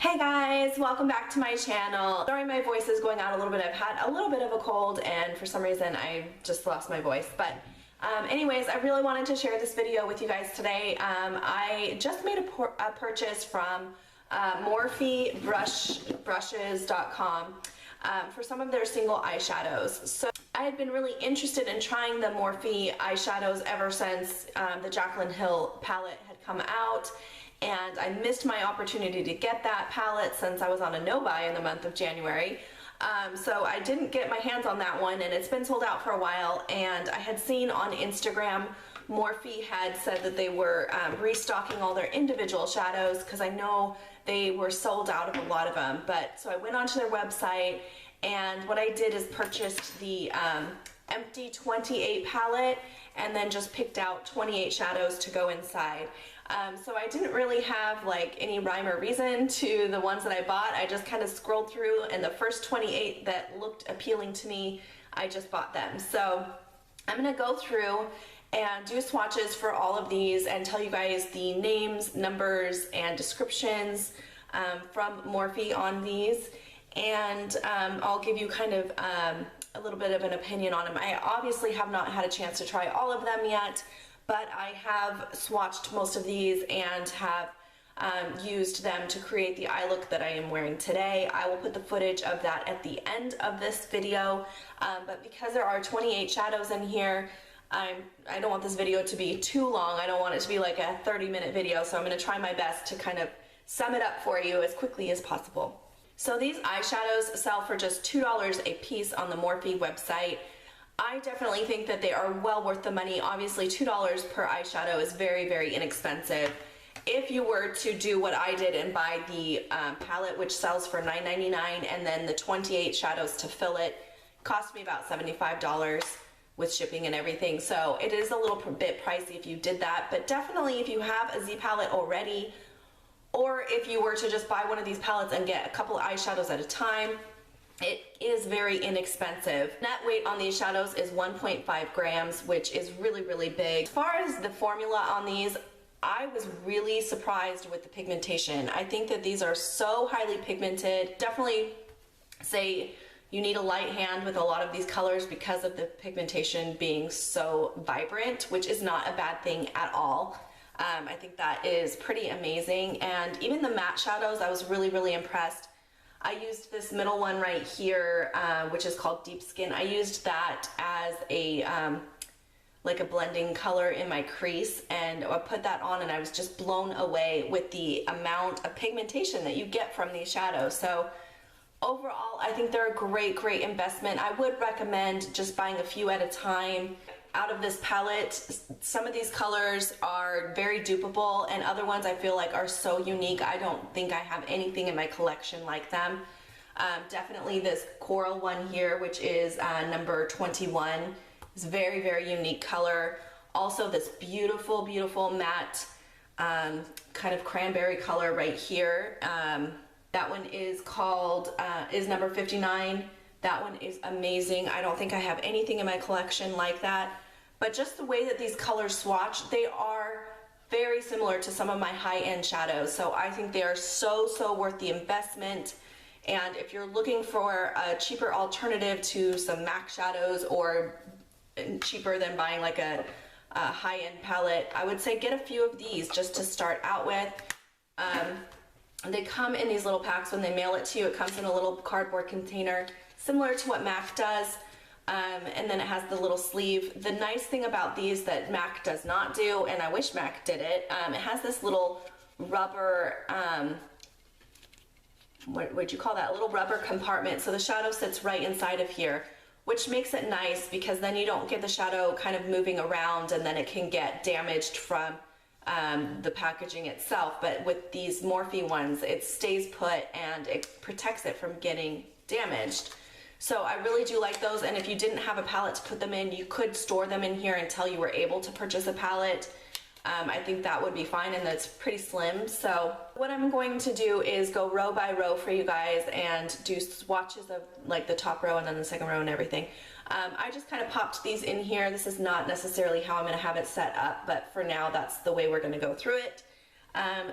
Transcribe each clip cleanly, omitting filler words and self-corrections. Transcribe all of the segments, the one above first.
Hey guys, welcome back to my channel. Sorry my voice is going out a little bit. I've had a little bit of a cold and for some reason I just lost my voice. But anyways, I really wanted to share this video with you guys today. I just made a purchase from Morphe brushes.com for some of their single eyeshadows. So I had been really interested in trying the Morphe eyeshadows ever since the Jaclyn Hill palette had come out. And I missed my opportunity to get that palette since I was on a no-buy in the month of January. So I didn't get my hands on that one, and it's been sold out for a while. And I had seen on Instagram, Morphe had said that they were restocking all their individual shadows because I know they were sold out of a lot of them. But so I went onto their website, and what I did is purchased the empty 28 palette and then just picked out 28 shadows to go inside. So I didn't really have like any rhyme or reason to the ones that I bought. I just kind of scrolled through, and the first 28 that looked appealing to me, I just bought them. So I'm gonna go through and do swatches for all of these and tell you guys the names, numbers, and descriptions from Morphe on these. And I'll give you kind of a little bit of an opinion on them. I obviously have not had a chance to try all of them yet, but I have swatched most of these and have used them to create the eye look that I am wearing today. I will put the footage of that at the end of this video, but because there are 28 shadows in here, I don't want this video to be too long. I don't want it to be like a 30-minute video, so I'm going to try my best to kind of sum it up for you as quickly as possible. So these eyeshadows sell for just $2 a piece on the Morphe website. I definitely think that they are well worth the money. Obviously, $2 per eyeshadow is very, very inexpensive. If you were to do what I did and buy the palette, which sells for $9.99, and then the 28 shadows to fill it, cost me about $75 with shipping and everything. So it is a little bit pricey if you did that, but definitely if you have a Z palette already, or if you were to just buy one of these palettes and get a couple of eyeshadows at a time, it is very inexpensive. Net weight on these shadows is 1.5 grams, which is really, really big. As far as the formula on these, I was really surprised with the pigmentation. I think that these are so highly pigmented. Definitely say you need a light hand with a lot of these colors because of the pigmentation being so vibrant, which is not a bad thing at all. I think that is pretty amazing. And even the matte shadows, I was really, really impressed. I used this middle one right here, which is called Deep Skin. I used that as a like a blending color in my crease, and I put that on and I was just blown away with the amount of pigmentation that you get from these shadows. So overall, I think they're a great, great investment. I would recommend just buying a few at a time. Out of this palette, some of these colors are very dupable, and other ones I feel like are so unique. I don't think I have anything in my collection like them. Definitely this coral one here, which is number 21, is very, very unique color. Also this beautiful, beautiful matte kind of cranberry color right here. That one is called, is number 59. That one is amazing. I don't think I have anything in my collection like that. But just the way that these colors swatch, they are very similar to some of my high-end shadows. So I think they are so, so worth the investment. And if you're looking for a cheaper alternative to some MAC shadows, or cheaper than buying like a high-end palette, I would say get a few of these just to start out with. They come in these little packs. When they mail it to you, it comes in a little cardboard container, similar to what MAC does, and then it has the little sleeve. The nice thing about these that MAC does not do, and I wish MAC did it, it has this little rubber, what would you call that, a little rubber compartment, so the shadow sits right inside of here, which makes it nice because then you don't get the shadow kind of moving around and then it can get damaged from the packaging itself. But with these Morphe ones, it stays put and it protects it from getting damaged. So I really do like those, and if you didn't have a palette to put them in, you could store them in here until you were able to purchase a palette. I think that would be fine, and that's pretty slim. So what I'm going to do is go row by row for you guys and do swatches of like the top row and then the second row and everything. I just kind of popped these in here. This is not necessarily how I'm going to have it set up, but for now that's the way we're going to go through it.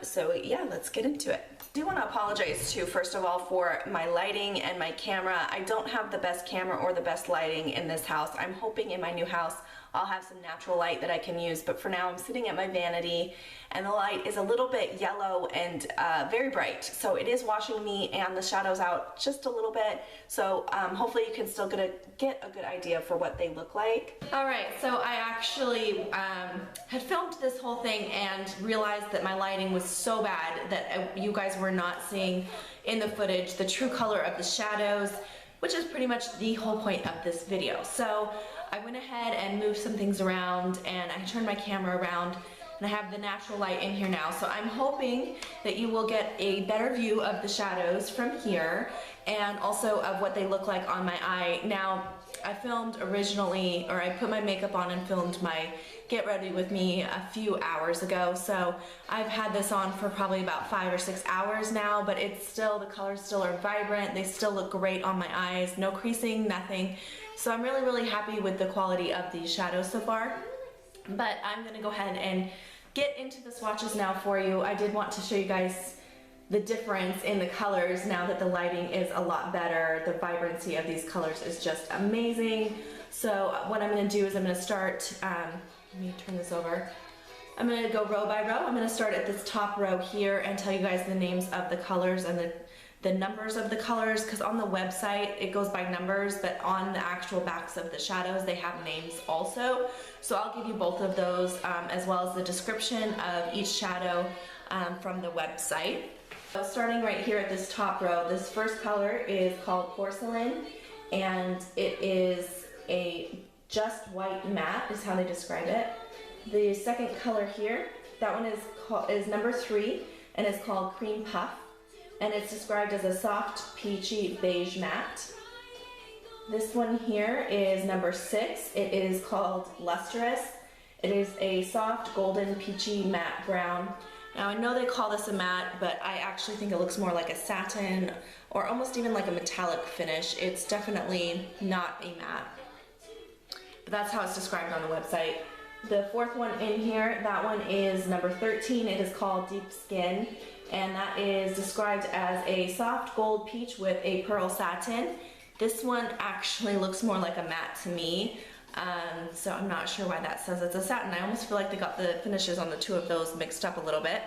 So yeah, let's get into it. I do want to apologize too, first of all, for my lighting and my camera. I don't have the best camera or the best lighting in this house. I'm hoping in my new house I'll have some natural light that I can use, but for now I'm sitting at my vanity and the light is a little bit yellow and very bright, so it is washing me and the shadows out just a little bit, so hopefully you can still get a good idea for what they look like. Alright, so I actually had filmed this whole thing and realized that my lighting was so bad that you guys were not seeing in the footage the true color of the shadows, which is pretty much the whole point of this video. So I went ahead and moved some things around and I turned my camera around and I have the natural light in here now. So I'm hoping that you will get a better view of the shadows from here and also of what they look like on my eye. Now, I filmed originally, or I put my makeup on and filmed my Get Ready With Me a few hours ago. So I've had this on for probably about 5 or 6 hours now, but it's still, the colors still are vibrant. They still look great on my eyes. No creasing, nothing. So I'm really, really happy with the quality of these shadows so far. But I'm gonna go ahead and get into the swatches now for you. I did want to show you guys the difference in the colors now that the lighting is a lot better. The vibrancy of these colors is just amazing. So what I'm gonna do is I'm gonna start, let me turn this over. I'm gonna go row by row. I'm gonna start at this top row here and tell you guys the names of the colors and the numbers of the colors, because on the website it goes by numbers, but on the actual backs of the shadows they have names also. So I'll give you both of those as well as the description of each shadow from the website. So starting right here at this top row, this first color is called Porcelain and it is a just white matte is how they describe it. The second color here, that one is number 3 and it's called Cream Puff. And it's described as a soft peachy beige matte. This one here is number 6. It is called Lustrous. It is a soft golden peachy matte brown. Now I know they call this a matte, but I actually think it looks more like a satin or almost even like a metallic finish. It's definitely not a matte, but that's how it's described on the website. The fourth one in here, that one is number 13. It is called Deep Skin. And that is described as a soft gold peach with a pearl satin. This one actually looks more like a matte to me, so I'm not sure why that says it's a satin. I almost feel like they got the finishes on the two of those mixed up a little bit.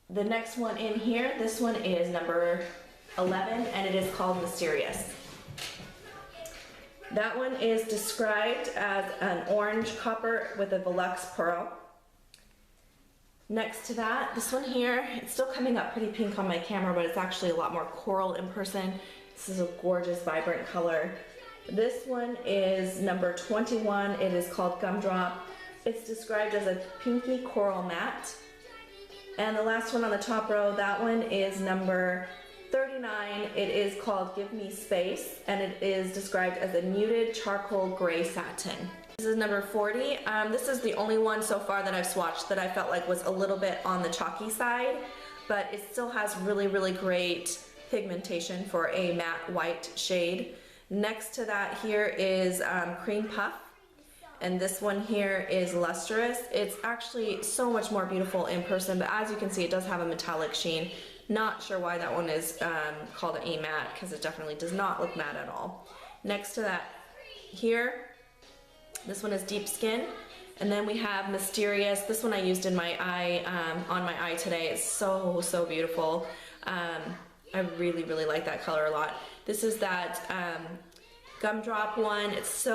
The next one in here, this one is number 11 and it is called Mysterious. That one is described as an orange copper with a Velux pearl. Next to that, this one here, it's still coming up pretty pink on my camera, but it's actually a lot more coral in person. This is a gorgeous, vibrant color. This one is number 21. It is called Gumdrop. It's described as a pinky coral matte. And the last one on the top row, that one is number 39. It is called Give Me Space, and it is described as a muted charcoal gray satin. This is number 40. This is the only one so far that I've swatched that I felt like was a little bit on the chalky side, but it still has really, really great pigmentation for a matte white shade. Next to that here is Cream Puff, and this one here is Lustrous. It's actually so much more beautiful in person, but as you can see, it does have a metallic sheen. Not sure why that one is called a matte, because it definitely does not look matte at all. Next to that here, this one is Deep Skin, and then we have Mysterious. This one I used in my eye, on my eye today. It's so, so beautiful. I really, really like that color a lot. This is that Gumdrop one. It's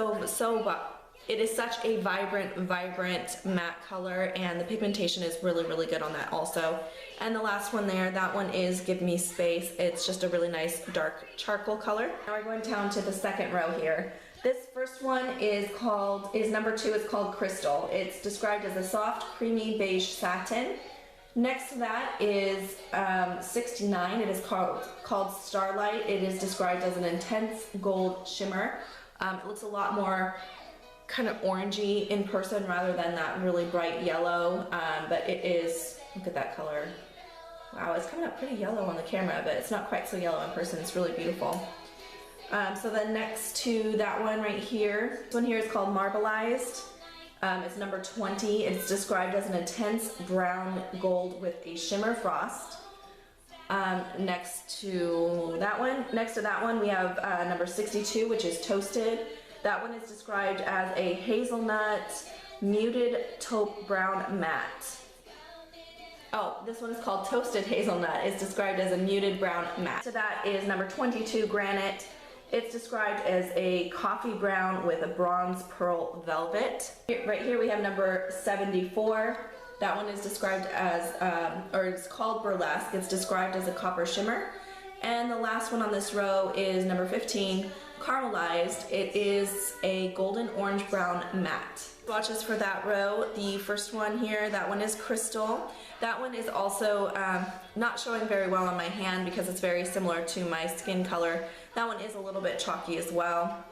it is such a vibrant matte color, and the pigmentation is really, really good on that also. And the last one there, that one is Give Me Space. It's just a really nice dark charcoal color. Now we're going down to the second row here. This first one is number 2. It's called Crystal. It's described as a soft, creamy beige satin. Next to that is 69. It is called Starlight. It is described as an intense gold shimmer. It looks a lot more kind of orangey in person rather than that really bright yellow, but it is, look at that color. Wow, it's coming up pretty yellow on the camera, but it's not quite so yellow in person. It's really beautiful. So then next to that one right here, this one here is called Marbleized. It's number 20. It's described as an intense brown gold with a shimmer frost. Next to that one, we have number 62, which is Toasted. That one is described as a hazelnut muted taupe brown matte. Oh, this one is called Toasted Hazelnut. It's described as a muted brown matte. So that is number 22, Granite. It's described as a coffee brown with a bronze pearl velvet. Right here we have number 74. That one is described as, or it's called Burlesque. It's described as a copper shimmer. And the last one on this row is number 15, Carmelized. It is a golden orange brown matte. Swatches for that row. The first one here, that one is Crystal. That one is also not showing very well on my hand because it's very similar to my skin color. That one is a little bit chalky as well.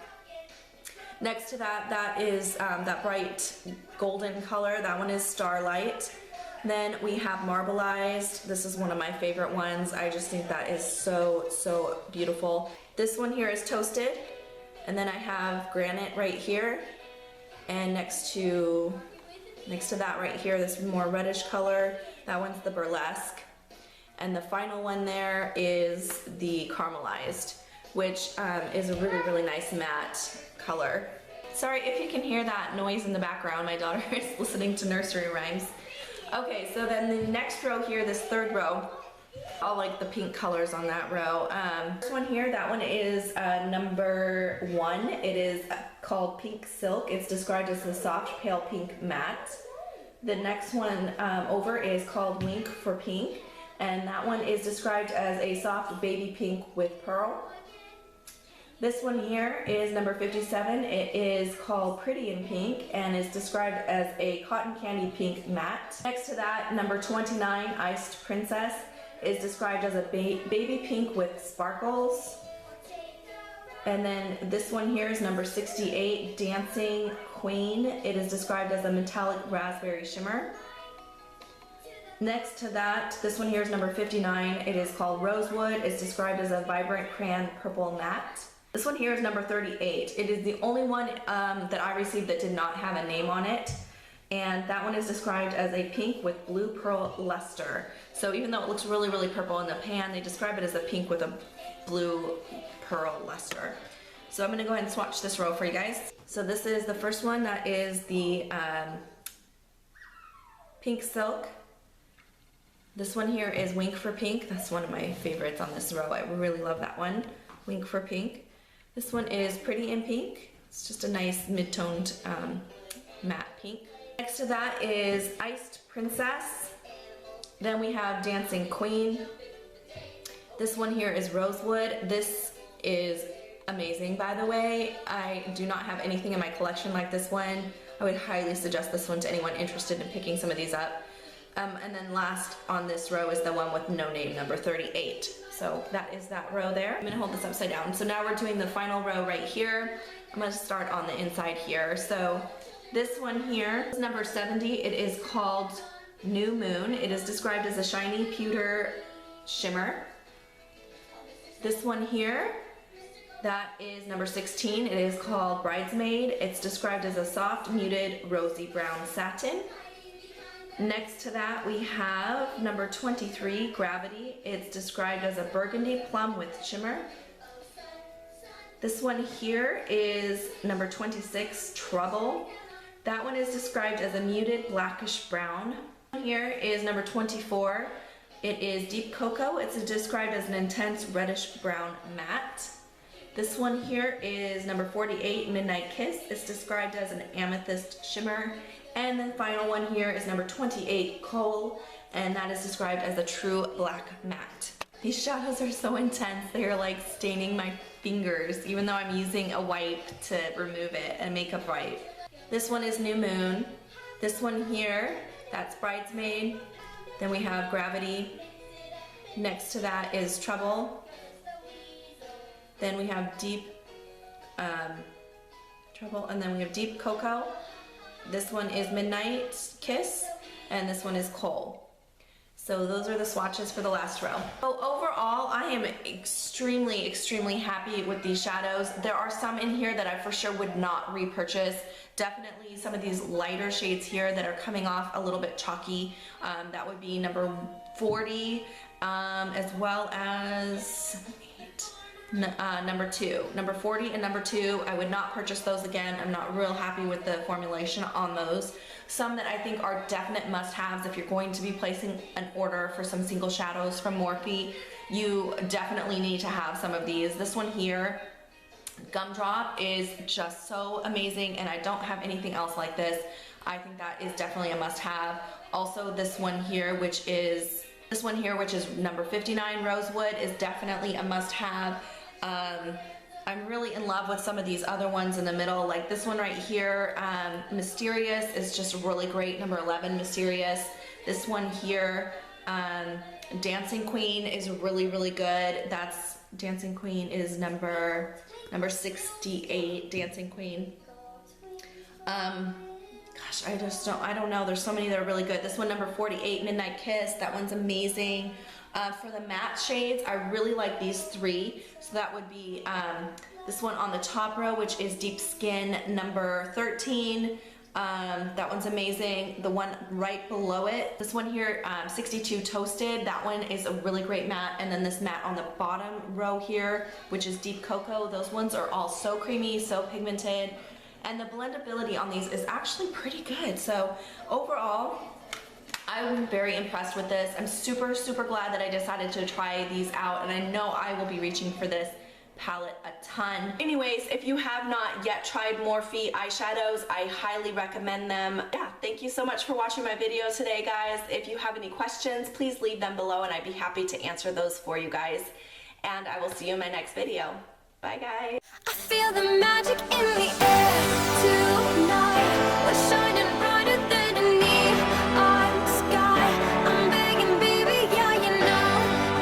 Next to that, that is that bright golden color. That one is Starlight. Then we have Marbleized. This is one of my favorite ones. I just think that is so, so beautiful. This one here is Toasted. And then I have Granite right here. And next to that right here, this more reddish color, that one's the Burlesque. And the final one there is the Carmelized, which is a really, really nice matte color. Sorry if you can hear that noise in the background. My daughter is listening to nursery rhymes. Okay, so then the next row here, this third row, I like the pink colors on that row. This one here, that one is number 1. It is called Pink Silk. It's described as a soft pale pink matte. The next one over is called Wink for Pink, and that one is described as a soft baby pink with pearl. This one here is number 57. It is called Pretty in Pink and is described as a cotton candy pink matte. Next to that, number 29, Iced Princess, is described as a baby pink with sparkles. And then this one here is number 68, Dancing Queen. It is described as a metallic raspberry shimmer. Next to that, this one here is number 59. It is called Rosewood. It's described as a vibrant crayon purple matte. This one here is number 38. It is the only one that I received that did not have a name on it. And that one is described as a pink with blue pearl luster. So even though it looks really, really purple in the pan, they describe it as a pink with a blue pearl luster. So I'm gonna go ahead and swatch this row for you guys. So this is the first one, that is the Pink Silk. This one here is Wink for Pink. That's one of my favorites on this row. I really love that one, Wink for Pink. This one is Pretty in Pink. It's just a nice mid-toned matte pink. Next to that is Iced Princess. Then we have Dancing Queen. This one here is Rosewood. This is amazing, by the way. I do not have anything in my collection like this one. I would highly suggest this one to anyone interested in picking some of these up. And then last on this row is the one with no name, number 38. So that is that row there. I'm gonna hold this upside down. So now we're doing the final row right here. I'm gonna start on the inside here. So this one here is number 70. It is called New Moon. It is described as a shiny pewter shimmer. This one here, that is number 16. It is called Bridesmaid. It's described as a soft, muted, rosy brown satin. Next to that, we have number 23, Gravity. It's described as a burgundy plum with shimmer. This one here is number 26, Trouble. That one is described as a muted blackish brown. Here is number 24. It is Deep Cocoa. It's described as an intense reddish brown matte. This one here is number 48, Midnight Kiss. It's described as an amethyst shimmer. And the final one here is number 28, Coal, and that is described as a true black matte. These shadows are so intense, they're like staining my fingers, even though I'm using a wipe to remove it, a makeup wipe. This one is New Moon. This one here, that's Bridesmaid. Then we have Gravity. Next to that is Trouble. Then we have Deep Trouble, and then we have Deep Cocoa. This one is Midnight Kiss, and this one is Coal. So those are the swatches for the last row. So overall, I am extremely, extremely happy with these shadows. There are some in here that I for sure would not repurchase. Definitely some of these lighter shades here that are coming off a little bit chalky. That would be number 40, as well as number 2. Number 40 and number 2, I would not purchase those again. I'm not real happy with the formulation on those. Some that I think are definite must-haves if you're going to be placing an order for some single shadows from Morphe, you definitely need to have some of these. This one here, Gumdrop, is just so amazing, and I don't have anything else like this. I think that is definitely a must-have. Also, this one here, which is number 59, Rosewood, is definitely a must-have. I'm really in love with some of these other ones in the middle, like this one right here, Mysterious, is just really great, number 11, Mysterious. This one here, Dancing Queen, is really, really good. That's Dancing Queen is number 68, Dancing Queen. Gosh, I don't know. There's so many that are really good. This one, number 48, Midnight Kiss. That one's amazing. For the matte shades, I really like these 3. So that would be this one on the top row, which is Deep Skin, number 13. That one's amazing. The one right below it, this one here, 62 Toasted. That one is a really great matte. And then this matte on the bottom row here, which is Deep Cocoa. Those ones are all so creamy, so pigmented. And the blendability on these is actually pretty good. So overall, I'm very impressed with this. I'm super, super glad that I decided to try these out, and I know I will be reaching for this palette a ton. Anyways, if you have not yet tried Morphe eyeshadows, I highly recommend them. Yeah, thank you so much for watching my video today, guys. If you have any questions, please leave them below, and I'd be happy to answer those for you guys. And I will see you in my next video. Bye, guys. I feel the magic in the air tonight. We're shining brighter than a neon sky. I'm begging, baby, yeah, you know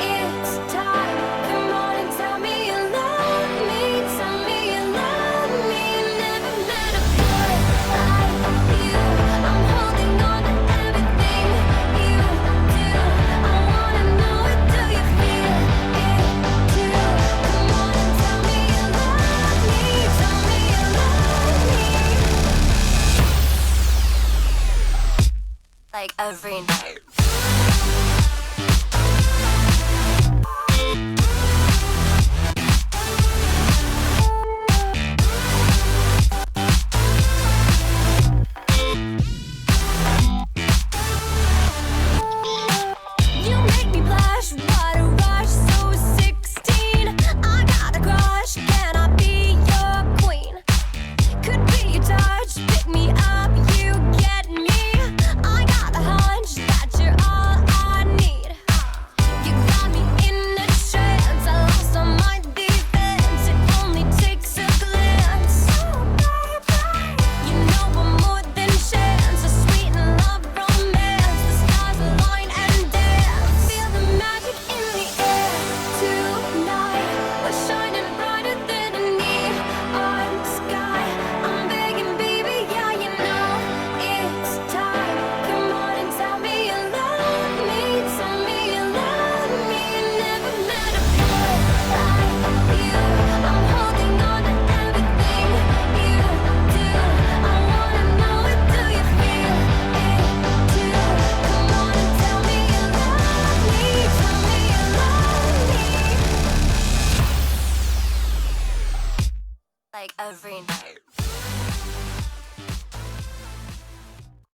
it's time. Come on and tell me you love me. Tell me you love me. Never met a boy like you. I'm holding on to everything you do. I wanna know it. Do you feel it too? Come on and tell me you love me. Tell me you love me. Like every night.